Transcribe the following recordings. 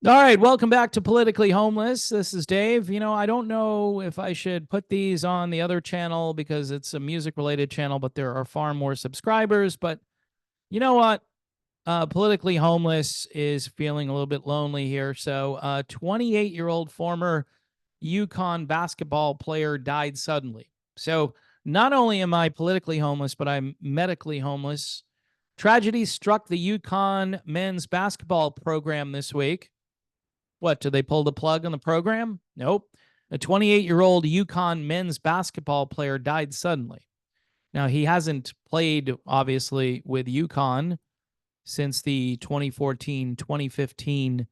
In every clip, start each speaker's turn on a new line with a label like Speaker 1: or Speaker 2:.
Speaker 1: All right, welcome back to Politically Homeless. This is Dave. I don't know if I should put these on the other channel because it's a music related channel, but there are far more subscribers. But you know what? Politically Homeless is feeling a little bit lonely here. So, 28-year-old former UConn basketball player died suddenly. So, not only am I politically homeless, but I'm medically homeless. Tragedy struck the UConn men's basketball program this week. What, did they pull the plug on the program? Nope. A 28-year-old UConn men's basketball player died suddenly. Now, he hasn't played, obviously, with UConn since the 2014-2015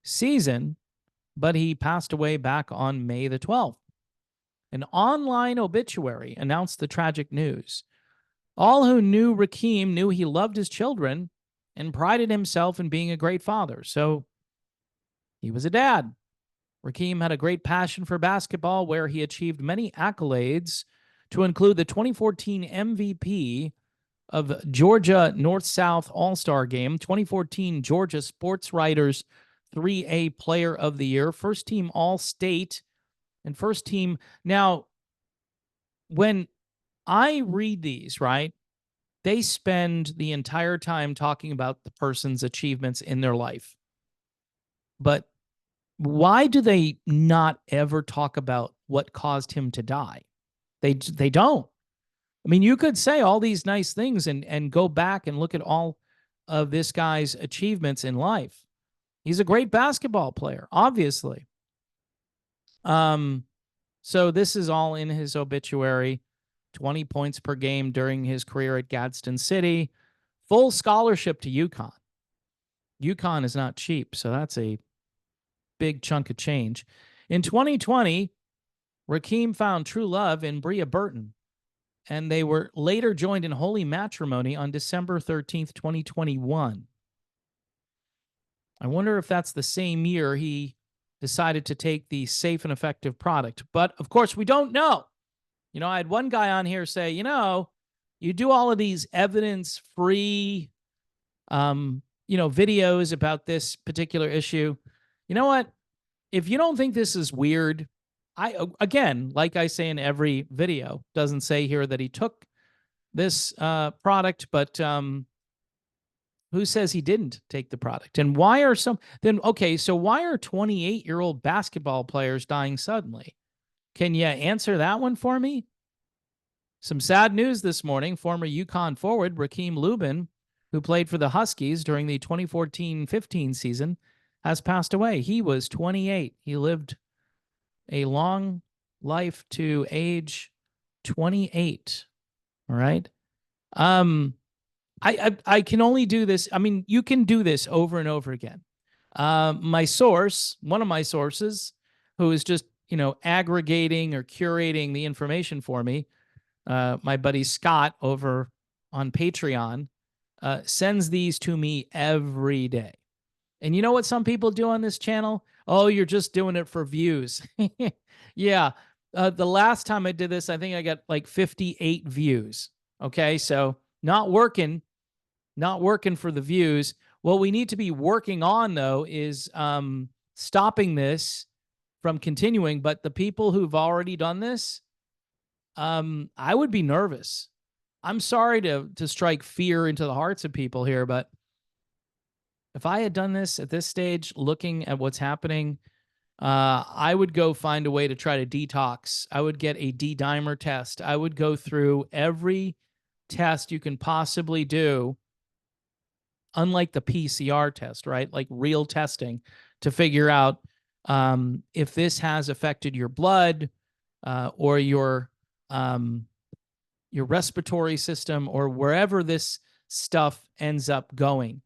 Speaker 1: season, but he passed away back on May the 12th. An online obituary announced the tragic news. All who knew Rakeem knew he loved his children and prided himself in being a great father. So he was a dad. Rakeem had a great passion for basketball where he achieved many accolades, to include the 2014 MVP of Georgia North-South All-Star Game, 2014 Georgia Sports Writers 3A Player of the Year, first team All-State, and first team. Now, when I read these, right, they spend the entire time talking about the person's achievements in their life. But why do they not ever talk about what caused him to die? They don't. I mean, you could say all these nice things and go back and look at all of this guy's achievements in life. He's a great basketball player, obviously. Um, so this is all in his obituary. 20 points per game during his career at Gadsden City. Full scholarship to UConn. UConn is not cheap, so that's a big chunk of change. In 2020, Rakeem found true love in Bria Burton, and they were later joined in holy matrimony on December 13th, 2021. I wonder if that's the same year he decided to take the safe and effective product. But of course, we don't know. I had one guy on here say, you do all of these evidence free, videos about this particular issue. You know what? If you don't think this is weird, again, like I say in every video, doesn't say here that he took this product, but who says he didn't take the product? And why are so why are 28-year-old basketball players dying suddenly? Can you answer that one for me? Some sad news this morning. Former UConn forward Rakeem Lubin, who played for the Huskies during the 2014-15 season, has passed away. He was 28. He lived a long life to age 28. All right. I can only do this. I mean, you can do this over and over again. My source, one of my sources, who is just aggregating or curating the information for me, my buddy Scott over on Patreon, sends these to me every day. And you know what some people do on this channel? Oh, you're just doing it for views. Yeah. The last time I did this, I think I got like 58 views. Okay. So not working for the views. What we need to be working on, though, is stopping this from continuing. But the people who've already done this, I would be nervous. I'm sorry to strike fear into the hearts of people here, but if I had done this at this stage, looking at what's happening, I would go find a way to try to detox. I would get a D-dimer test. I would go through every test you can possibly do, unlike the PCR test, right? Like real testing to figure out if this has affected your blood or your respiratory system or wherever this stuff ends up going.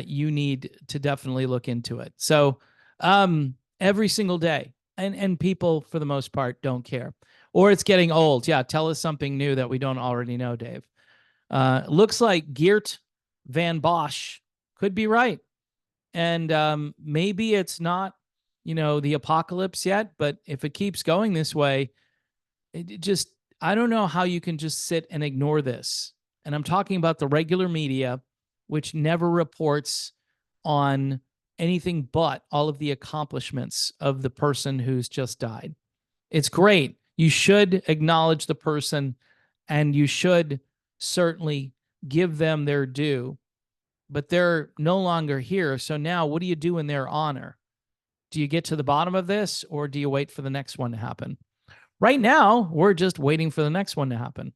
Speaker 1: You need to definitely look into it. So every single day, and people for the most part don't care, or it's getting old. Yeah, tell us something new that we don't already know, Dave. Looks like Geert Van Bosch could be right, and maybe it's not the apocalypse yet, but if it keeps going this way, it just, I don't know how you can just sit and ignore this. And I'm talking about the regular media, which never reports on anything but all of the accomplishments of the person who's just died. It's great. You should acknowledge the person and you should certainly give them their due, but they're no longer here. So now what do you do in their honor? Do you get to the bottom of this or do you wait for the next one to happen? Right now, we're just waiting for the next one to happen.